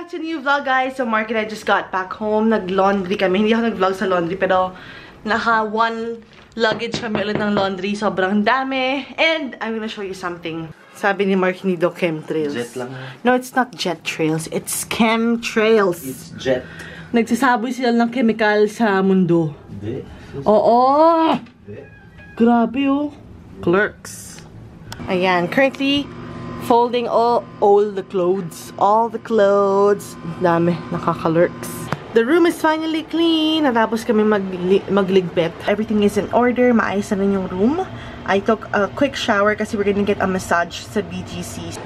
back to a new vlog, guys. So Mark and I just got back home. Nag-laundry kami. Hindi ako nag-vlog sa laundry, pero naka-one luggage kami ulit ng laundry. Sobrang dami. And I'm gonna show you something. Sabi ni Mark, hindi daw chemtrails. Jet lang. No, it's not jet trails. It's chemtrails. It's jet. Nagsasaboy sila ng chemical sa mundo. Hindi. Oo! Hindi. Grabe oh. Clerks. Ayan, currently folding all the clothes. All the clothes. Dami, nakaka-lurks. The room is finally clean. Natapos kami magligpit. Everything is in order. Maayos na rin yung room. I took a quick shower kasi we're gonna get a massage sa BGC.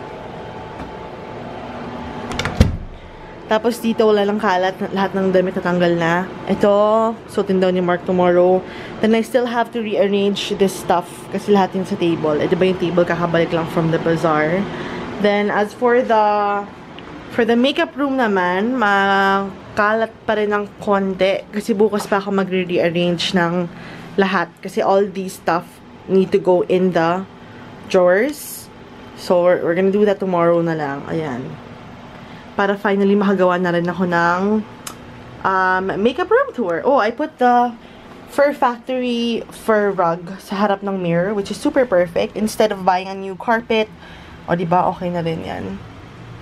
Tapos dito wala lang kalat. Lahat ng damit natanggal na. Ito, suotin daw ni Mark tomorrow. Then I still have to rearrange this stuff kasi lahat yun sa table. Ito ba yung table kakabalik lang from the bazaar. Then as for the makeup room naman, makalat pa rin ng konti kasi bukas pa ako magre-rearrange ng lahat kasi all these stuff need to go in the drawers. So we're gonna do that tomorrow na lang. Ayan. Para finally makagawa na rin ako ng makeup room tour. Oh, I put the Fur Factory fur rug sa harap ng mirror, which is super perfect. Instead of buying a new carpet, o diba, okay na rin yan.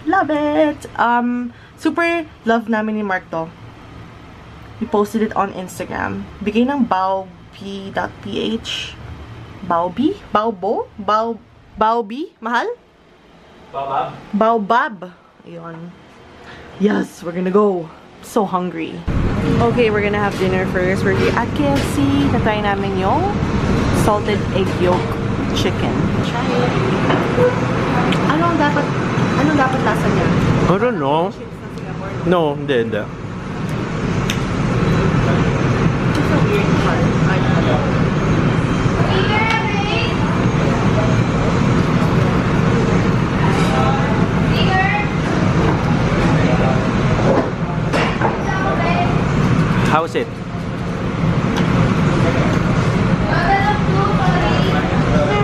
Love it! Super love namin ni Mark to. We posted it on Instagram. Bigay ng baobi.ph. Baobi? Baobo? Baobi? Mahal? Baobab. Baobab. Ayun. Yes, we're gonna go. So hungry. Okay, we're gonna have dinner first. We're here at KFC. Natry namin yung salted egg yolk chicken. Try it. Anong dapat lasa niya? I don't know. No, hindi. It's a weird part. I don't know. How's it?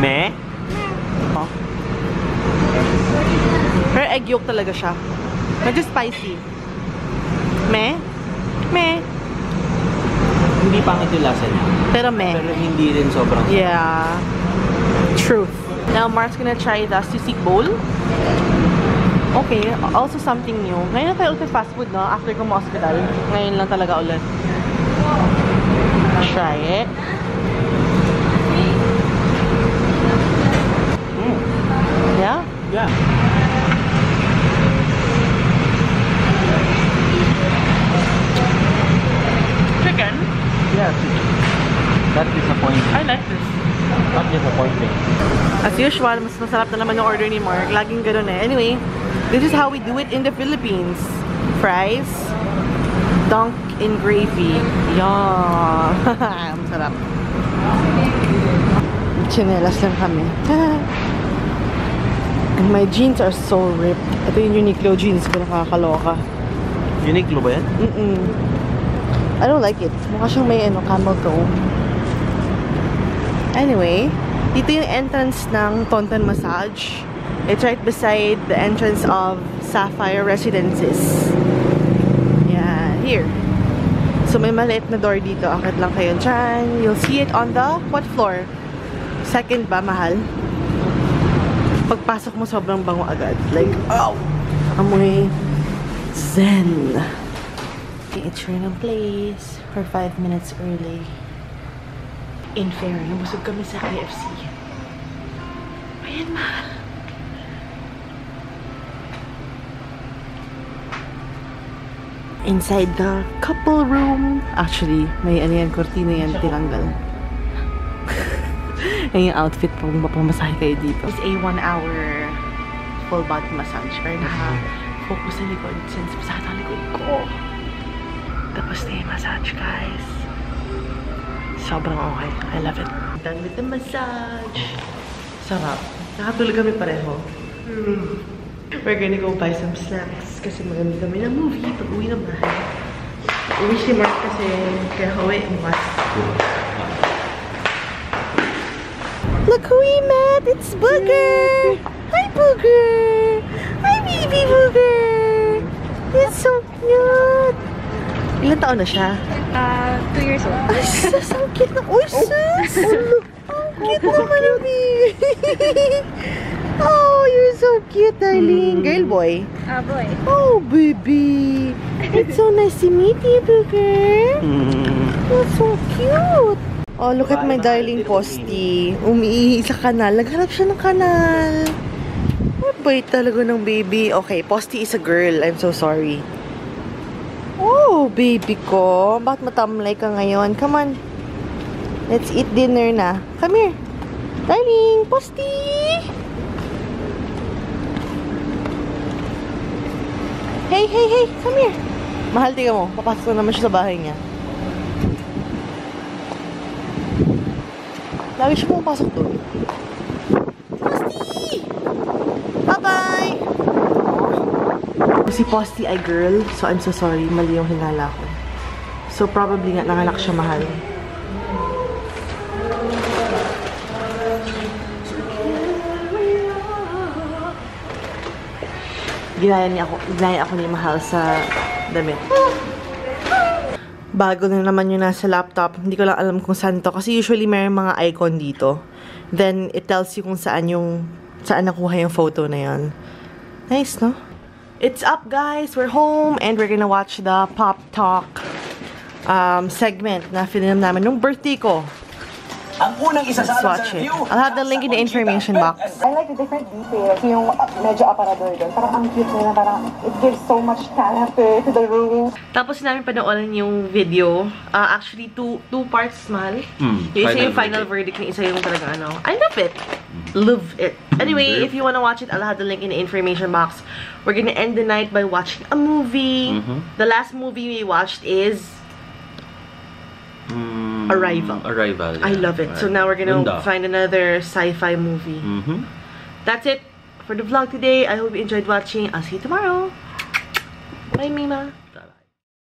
Meh? Oh. Pero egg yolk talaga siya. Medyo spicy. Meh? Meh? Hindi pangit yung lasa niya. Pero meh. Pero hindi rin sobrang. Yeah. Truth. Now, Mark's gonna try the sisig bowl. Okay, also something new. Ngayon na tayo ulit fast food, no? After ko ma-hospital. Ngayon lang talaga ulit. Try it. Yeah? Yeah. Chicken? Yeah, chicken. That's disappointing. I like this. Not disappointing. As usual, mas masarap na naman yung order ni Mark. Laging ganun eh. Anyway, this is how we do it in the Philippines. Fries, dunk in gravy. Yum! Masarap. Chinelas lang kami. And my jeans are so ripped. Ito yung Uniqlo jeans ko, nakakaloka. Uniqlo ba yan? I don't like it. Mukha siyang may camel toe. Anyway, dito yung entrance ng Tonton Massage. It's right beside the entrance of Sapphire Residences. Yeah, here. So may maliit na door dito. Akit lang kayo dyan. You'll see it on the, what floor? Second ba, mahal? Pagpasok mo, sobrang bango agad. Like, oh! Amoy zen. It's in place for 5 minutes early. In fair, nabusog kami sa KFC. Ayan, mahal. Inside the couple room. Actually, may ano yan, kortina yan, tinanggal. Yung outfit po, mapamasahe kayo dito. It's a 1-hour full body massage. Pero naka-focus sa likod since masakit ang likod ko. Tapos na yung massage, guys. Sobrang okay. I love it. Done with the massage. Sarap. Nakatulog kami pareho. We're gonna go buy some snacks kasi maganda kami ng movie pag uwi ng bahay. Uwi si Mark kasi kaya Hawaii bukas. Look who we met! It's Booger! Hi, Booger! Hi, baby Booger! It's so cute! Ilan taon na siya? 2 years old. Ay, sus! Ang cute na! Uy, sus! Ang cute naman ang baby! Oh, you're so cute, darling! Girl, boy? Boy. Oh, baby! It's so nice to meet you, Booger! You're so cute! Oh, look at my darling Posty. Umiihi sa kanal. Naghanap siya ng kanal. Mabait talaga ng baby. Okay, Posty is a girl. I'm so sorry. Oh, baby ko. Bakit matamlay ka ngayon? Come on. Let's eat dinner na. Come here. Darling, Posty! Hey, hey, hey! Come here. Mahal, tiga mo. Papasok na naman siya sa bahay niya. Lagi siya pumapasok doon. Posty! Bye-bye! Si Posty ay girl, so I'm so sorry. Mali yung hinala ko. So probably nga nanganak siya mahal. Ginaya ako ni Mahal sa damit. Bago na naman yung nasa laptop. Hindi ko lang alam kung saan to. Kasi usually may mga icon dito. Then, it tells you kung saan nakuha yung photo na yun. Nice, no? It's up, guys! We're home! And we're gonna watch the Pop Talk segment na film namin nung birthday ko. Ang unang isa Let's watch it. I'll have the link in the information box. I like the different details, yung medyo aparador doon. Parang ang cute nila, parang it gives so much character to the room. Tapos namin panoorin yung video. Actually, two parts, Mahal. Yung isa yung final verdict, yung isa yung talaga ano. I love it. Love it. Anyway, if you wanna watch it, I'll have the link in the information box. We're gonna end the night by watching a movie. The last movie we watched is Arrival. Arrival. I love it. So now we're gonna Ganda. find another sci-fi movie. That's it for the vlog today. I hope you enjoyed watching. I'll see you tomorrow. Bye, Mima.